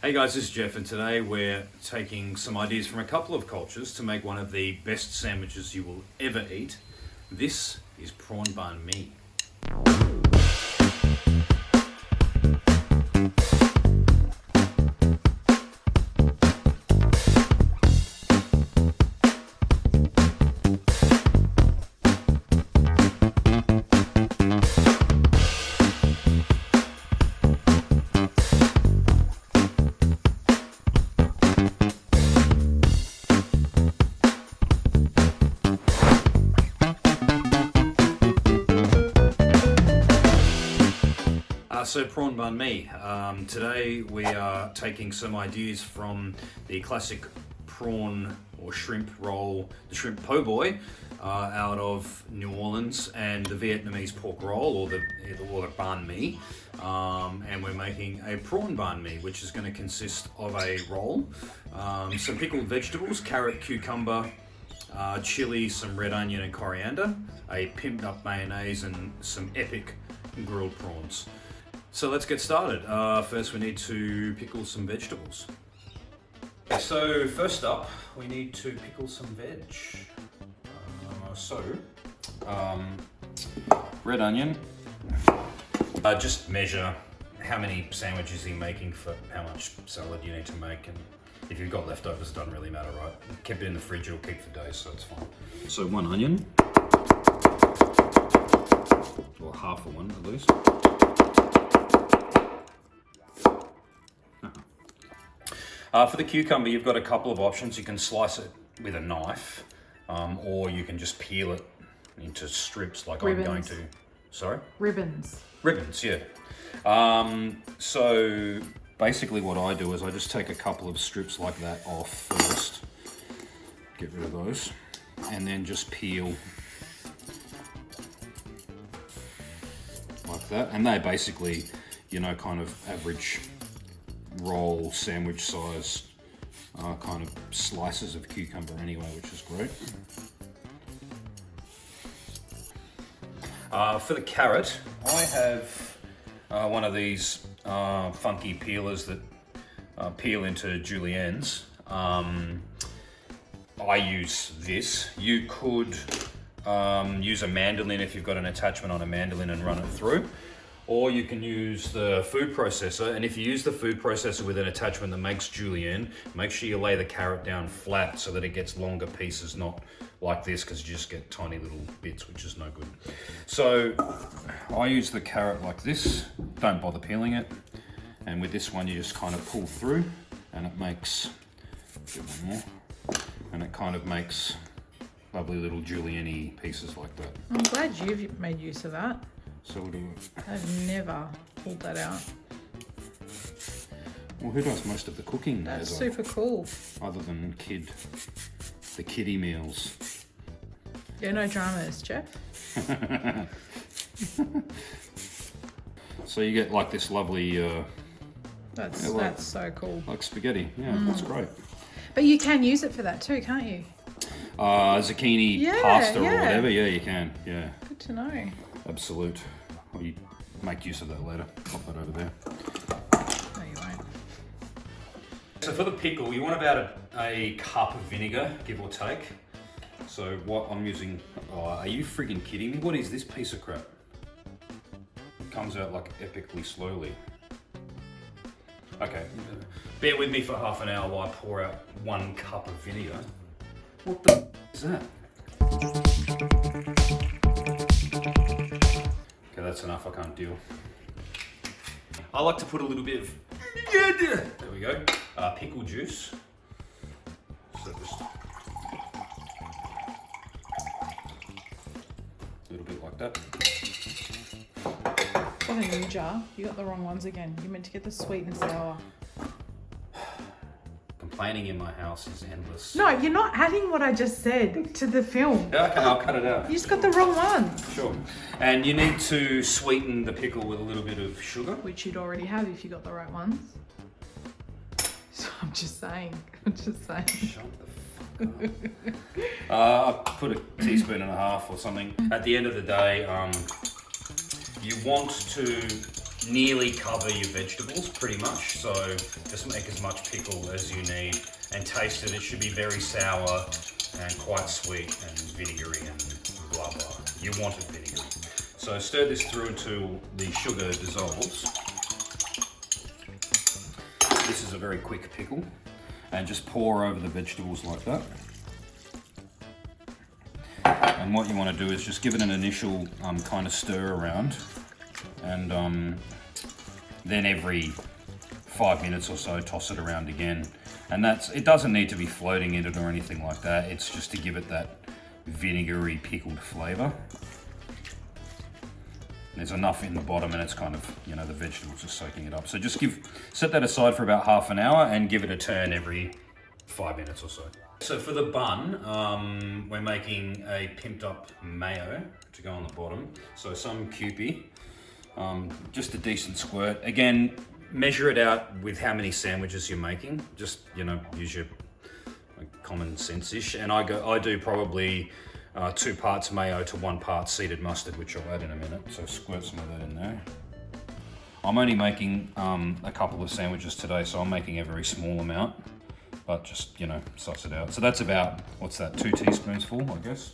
Hey guys, this is Geoff, and today we're taking some ideas from a couple of cultures to make one of the best sandwiches you will ever eat. This is Prawn Banh Mi. So Prawn Banh Mi. Today we are taking some ideas from the classic prawn or shrimp roll, the shrimp po' boy, out of New Orleans, and the Vietnamese pork roll, or the banh mi. And we're making a prawn banh mi, which is going to consist of a roll, some pickled vegetables, carrot, cucumber, chili, some red onion and coriander, a pimped up mayonnaise, and some epic grilled prawns. So let's get started. First we need to pickle some vegetables. Okay, so first up we need to pickle some veg. Red onion. Just measure how many sandwiches you're making for how much salad you need to make, and if you've got leftovers it doesn't really matter, right? Keep it in the fridge, it'll keep for days, so it's fine. So one onion, or half of one at least. For the cucumber, you've got a couple of options. You can slice it with a knife, or you can just peel it into strips like ribbons. I'm going to. Sorry? Ribbons. Ribbons, yeah. So basically what I do is I just take a couple of strips like that off first, get rid of those, and then just peel like that. And they're basically, you know, kind of average roll sandwich size kind of slices of cucumber anyway, which is great. For the carrot, I have one of these funky peelers that peel into juliennes. I use this. You could use a mandolin if you've got an attachment on a mandolin and run it through. Or you can use the food processor, and if you use the food processor with an attachment that makes julienne, make sure you lay the carrot down flat so that it gets longer pieces, not like this, because you just get tiny little bits, which is no good. So I use the carrot like this, don't bother peeling it, and with this one you just kind of pull through, and it makes, one more, and it kind of makes lovely little julienne pieces like that. I'm glad you've made use of that. So we'll do I've never pulled that out. Well, who does most of the cooking? That's super cool. Other than the kiddie meals. Yeah, no dramas, Geoff. So you get like this lovely... That's so cool. Like spaghetti, yeah, that's great. But you can use it for that too, can't you? Zucchini pasta or whatever, yeah, you can, yeah. Good to know. Absolute. Well, you make use of that later. Pop that over there. No, you won't. So for the pickle, you want about a cup of vinegar, give or take. So what I'm using... Oh, are you friggin' kidding me? What is this piece of crap? It comes out like epically slowly. Okay, bear with me for half an hour while I pour out 1 cup of vinegar. What the is that? Okay, that's enough, I can't deal. I like to put a little bit of, there we go, pickle juice. So just a little bit like that. Got a new jar. You got the wrong ones again. You meant to get the sweet and sour. Complaining in my house is endless. No, you're not adding what I just said to the film. Yeah, okay, I'll cut it out. You just got the wrong one. Sure. And you need to sweeten the pickle with a little bit of sugar. Which you'd already have if you got the right ones. So I'm just saying. Shut the fuck up. I put a teaspoon and a half or something. At the end of the day, you want to nearly cover your vegetables pretty much. So just make as much pickle as you need and taste it. It should be very sour and quite sweet and vinegary and blah blah. You want it vinegary. So stir this through until the sugar dissolves. This is a very quick pickle. And just pour over the vegetables like that. And what you want to do is just give it an initial kind of stir around, and then every 5 minutes or so toss it around again. And it doesn't need to be floating in it or anything like that. It's just to give it that vinegary pickled flavour. There's enough in the bottom and it's kind of, you know, the vegetables are soaking it up. So just set that aside for about half an hour and give it a turn every 5 minutes or so. So for the bun, we're making a pimped up mayo to go on the bottom. So some Kewpie, just a decent squirt. Again, measure it out with how many sandwiches you're making. Just, you know, use your common sense-ish. And I do probably 2 parts mayo to 1 part seeded mustard, which I'll add in a minute. So squirt some of that in there. I'm only making a couple of sandwiches today, so I'm making a very small amount, but just, you know, suss it out. So that's about, what's that, 2 teaspoons full, I guess.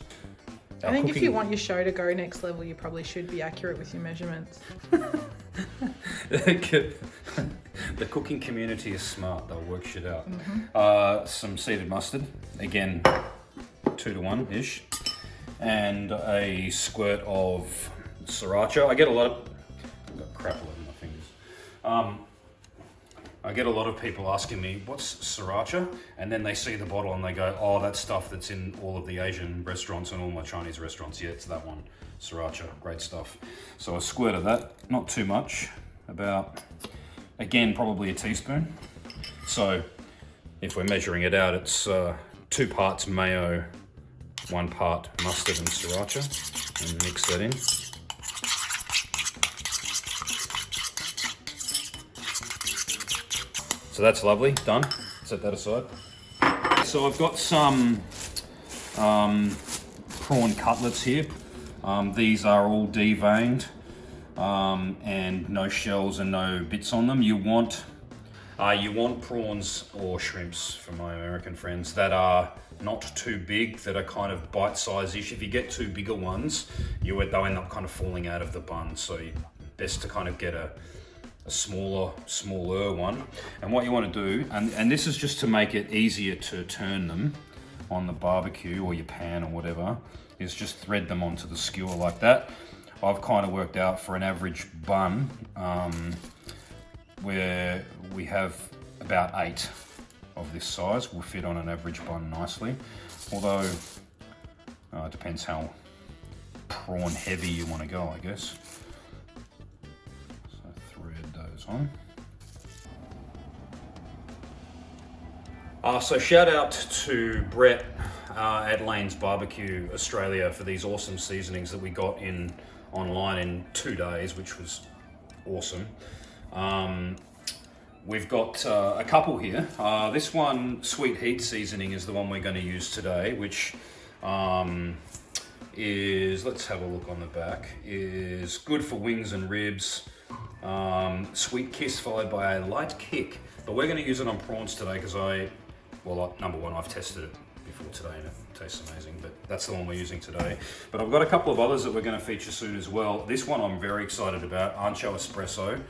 I think if you want your show to go next level, you probably should be accurate with your measurements. The cooking community is smart, they'll work shit out. Some seeded mustard, again, 2 to 1-ish. And a squirt of Sriracha. I get a lot of, I've got crap all over my fingers. I get a lot of people asking me, what's Sriracha? And then they see the bottle and they go, oh, that's stuff that's in all of the Asian restaurants and all my Chinese restaurants. Yeah, it's that one, Sriracha, great stuff. So a squirt of that, not too much, about, again, probably a teaspoon. So if we're measuring it out, it's 2 parts mayo, 1 part mustard and Sriracha, and mix that in. So that's lovely, done. Set that aside. So I've got some prawn cutlets here. These are all deveined and no shells and no bits on them. You want prawns or shrimps, for my American friends, that are not too big, that are kind of bite-size-ish. If you get too bigger ones, they'll end up kind of falling out of the bun. So best to kind of get a smaller one. And what you want to do, and this is just to make it easier to turn them on the barbecue or your pan or whatever, is just thread them onto the skewer like that. I've kind of worked out for an average bun, where we have about 8 of this size will fit on an average bun nicely. Although, it depends how prawn heavy you want to go, I guess. So thread those on. So shout out to Brett at Lane's Barbecue Australia for these awesome seasonings that we got in online in 2 days, which was awesome. We've got a couple here. This one, Sweet Heat Seasoning, is the one we're going to use today, which is, let's have a look on the back, is good for wings and ribs. Sweet Kiss followed by a light kick. But we're going to use it on prawns today because number one, I've tested it before today and it tastes amazing, but that's the one we're using today. But I've got a couple of others that we're going to feature soon as well. This one I'm very excited about, Ancho Espresso.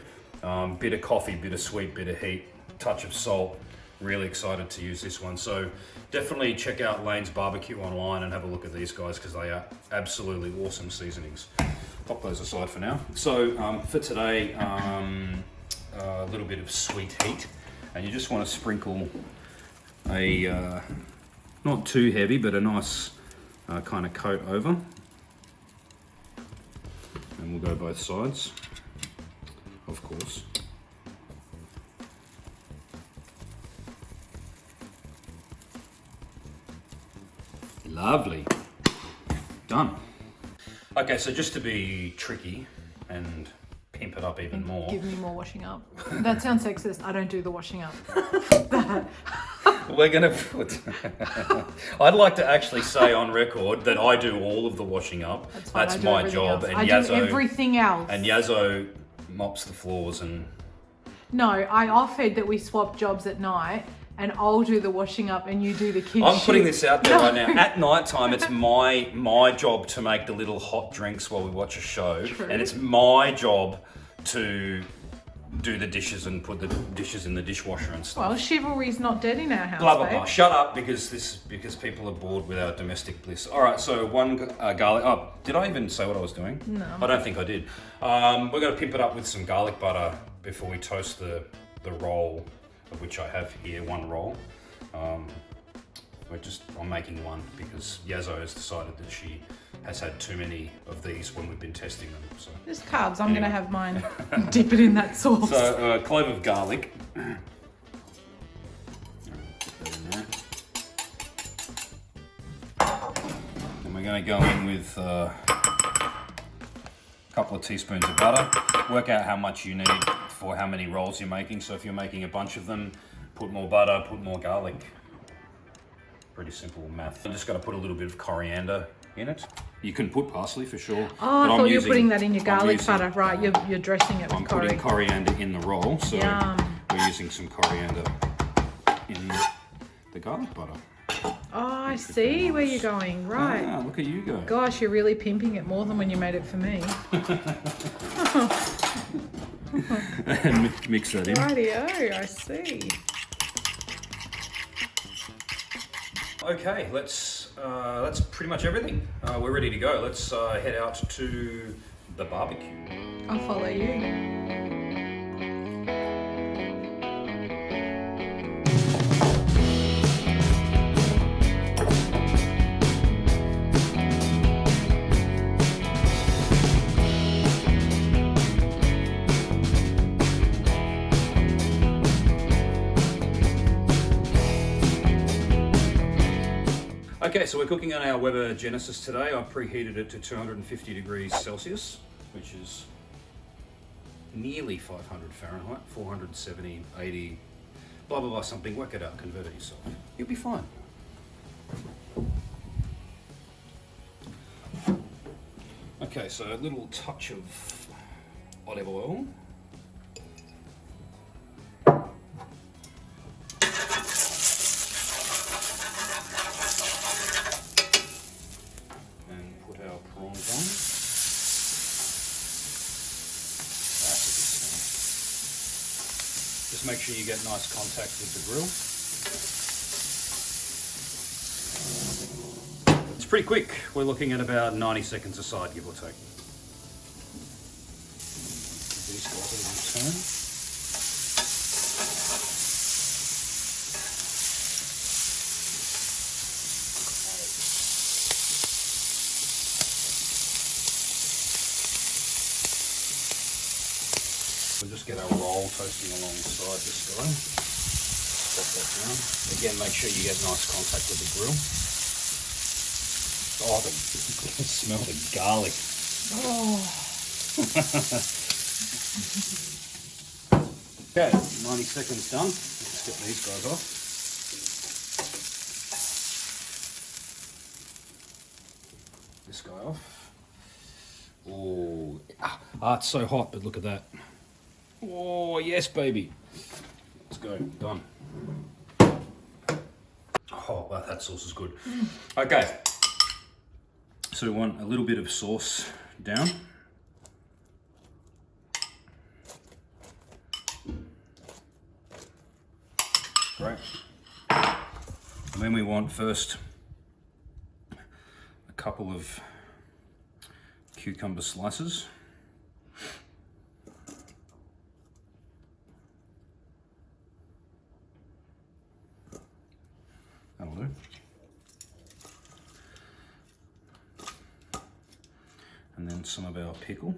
Bit of coffee, bit of sweet, bit of heat, touch of salt. Really excited to use this one. So definitely check out Lane's Barbecue online and have a look at these guys because they are absolutely awesome seasonings. Pop those aside for now. So for today, a little bit of sweet heat, and you just want to sprinkle a not too heavy, but a nice kind of coat over, and we'll go both sides, of course. Lovely. Done. Okay, so just to be tricky and pimp it up even more. Give me more washing up. That sounds sexist. I don't do the washing up. We're gonna put... I'd like to actually say on record that I do all of the washing up. That's my job. And I do everything else. And Yazzo mops the floors and... No, I offered that we swap jobs at night and I'll do the washing up and you do the kids' I'm putting shit. this out there right now. At night time, it's my job to make the little hot drinks while we watch a show. True. And it's my job to do the dishes and put the dishes in the dishwasher and stuff. Well, chivalry's not dead in our house, Blah, blah, babe. blah. Shut up, because people are bored with our domestic bliss. All right, so one garlic... Oh, did I even say what I was doing? No. I don't think I did. We're going to pimp it up with some garlic butter before we toast the roll, of which I have here, one roll. I'm making one because Yazzo has decided that she has had too many of these when we've been testing them. So. Just carbs. I'm going to have mine. Dip it in that sauce. So, a clove of garlic. And we're going to go in with a couple of teaspoons of butter. Work out how much you need for how many rolls you're making. So if you're making a bunch of them, put more butter, put more garlic. Pretty simple math. I'm just going to put a little bit of coriander in it. You can put parsley for sure. Oh, I thought you were putting that in your garlic butter. Right, you're dressing it with I'm putting coriander in the roll, so Yum. we're using some coriander in the garlic butter. Oh, I see where you're going. Right. Ah, look at you go. Gosh, you're really pimping it more than when you made it for me. And mix that in. Rightio, I see. Okay, that's pretty much everything. We're ready to go. Let's head out to the barbecue. I'll follow you. Okay, so we're cooking on our Weber Genesis today. I preheated it to 250 degrees Celsius, which is nearly 500 Fahrenheit, 470, 80, blah, blah, blah, something. Work it out, convert it yourself. You'll be fine. Okay, so a little touch of olive oil. Just make sure you get nice contact with the grill. It's pretty quick. We're looking at about 90 seconds a side, give or take. These guys a little turn. We'll just get our roll toasting alongside this guy. Pop that down. Again, make sure you get nice contact with the grill. Oh, the smell the garlic. Oh. Okay, 90 seconds done. Let's get these guys off. This guy off. Oh, it's so hot, but look at that. Oh, yes, baby. Let's go. Done. Oh, wow, that sauce is good. Okay. So we want a little bit of sauce down. Great. And then we want first a couple of cucumber slices. That'll do. And then some of our pickle.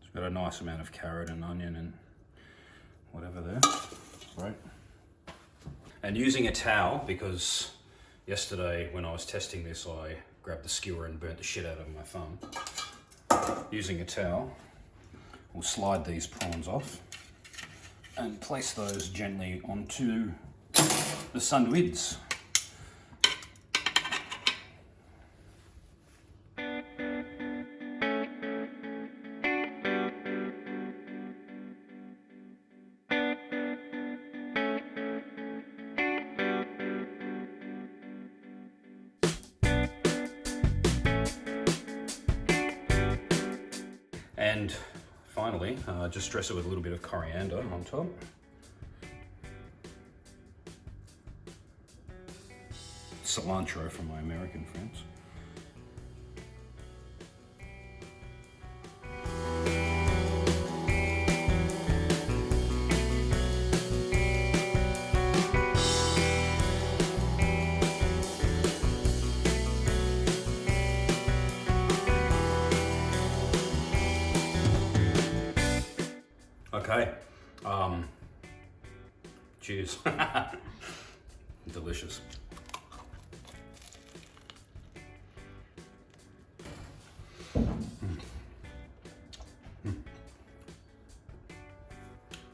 It's got a nice amount of carrot and onion and whatever there. Right. And using a towel, because yesterday when I was testing this, I grabbed the skewer and burnt the shit out of my thumb. Using a towel, we'll slide these prawns off and place those gently onto the sandwiches. And finally, just dress it with a little bit of coriander on top. Cilantro from my American friends. Okay, cheers. Delicious.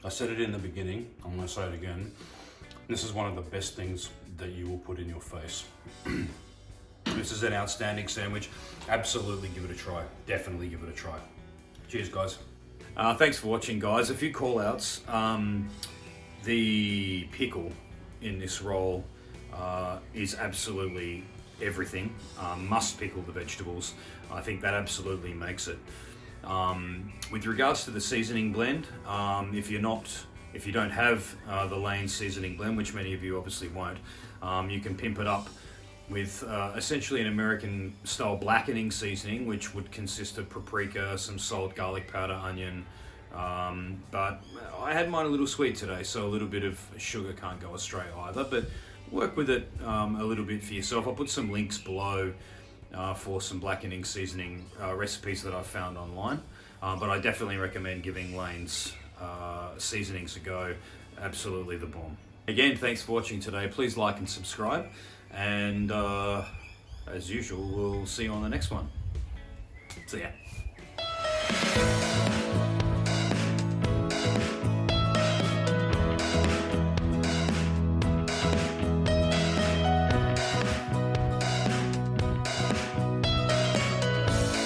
I said it in the beginning, I'm going to say it again. This is one of the best things that you will put in your face. This is an outstanding sandwich. Absolutely give it a try. Definitely give it a try. Cheers, guys. Thanks for watching, guys. A few call outs. The pickle in this roll is absolutely everything. Must pickle the vegetables. I think that absolutely makes it. With regards to the seasoning blend, if you don't have the Lane seasoning blend, which many of you obviously won't, you can pimp it up with essentially an American style blackening seasoning, which would consist of paprika, some salt, garlic powder, onion. But I had mine a little sweet today, so a little bit of sugar can't go astray either, but work with it a little bit for yourself. I'll put some links below for some blackening seasoning recipes that I've found online, but I definitely recommend giving Lane's seasonings a go. Absolutely the bomb. Again, thanks for watching today. Please like and subscribe, and as usual, we'll see you on the next one. See ya.